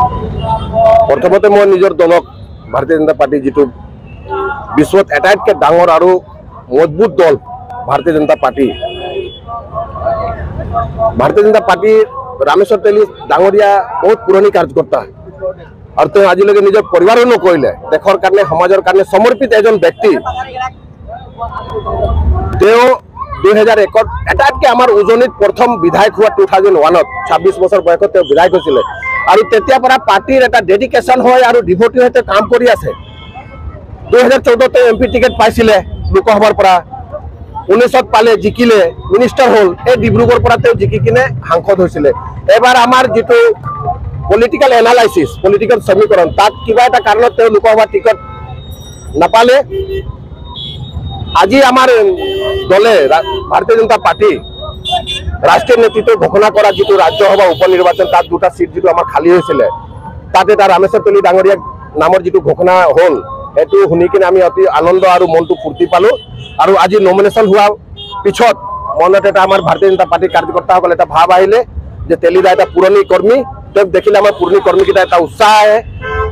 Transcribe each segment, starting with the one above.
प्रथमते मैं निजर दलक भारतीय जनता पार्टी जी विश्व एटाइतके डांगर और मजबूत दल भारतीय जनता पार्टी रामेश्वर तेली डांगरिया बहुत पुरानी कार्यकर्ता और तो आज लगे निजर परिवार नकले देशर कारण समाजर कारण समर्पित एजन व्यक्ति 2001 एटाइतके आमार उजनित प्रथम विधायक हुआ 2001 26 बছৰ বয়সত विधायक হৈছিলে और तेतिया পৰা पार्टीर एटा डेडिकेशन হয় और डिभोटी হয় काम কৰি আছে 2014 एमपी टिकेट पाइছিলে लोकसभार পৰা 19 पाले जिकिले मिनिस्टर हल ए डिब्रुगढ़ পৰা जिकी किने सांसद হৈছিলে एबार आमार जितु पलिटिकल एनालाइसिस पलिटिकल समीकरण ताक किबा एटा কাৰণত लोकसभा टिकट नापाले आज आमार दले भारतीय जनता पार्टी राष्ट्रीय नेतृत्व घोषणा करा जी राज्यसभा उपनिर्वाचन तार दुटा सीट जी खाली ताते रामेश्वर तेली डांगरिया नाমৰ जी घोषणा हल ये शुनि कि अति आनंद और मन तो फूर्ति पालो और आज नमिनेशन हुआ पिछत मनत भारतीय जनता पार्टी कार्यकर्ता भाव आहिले जे तेलीदा एटा पुरनी कर्मी तब देखिले पुरनी कर्मी किटा उत्साह है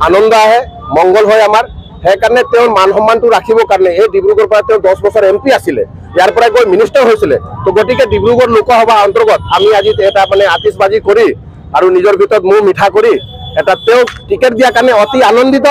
आनंद है मंगल है आमार সেইকাৰণে তেওঁ মান সম্মানটো ৰাখিবৰ কাৰণে এই ডিব্ৰুগড়ৰ পৰা তেওঁ 10 বছৰ এমপি আছিলে ইয়াৰ পৰা গৈ মিনিষ্টাৰ হৈছিলে তো গটিকে ডিব্ৰুগড় লোকসভা অন্তৰ্গত আমি আজি এটা মানে আতিশবাজি কৰি আৰু নিজৰ ভিতৰত মুহ মিঠা কৰি এটা তেওঁ টিকেট দিয়া কাৰণে অতি আনন্দিত।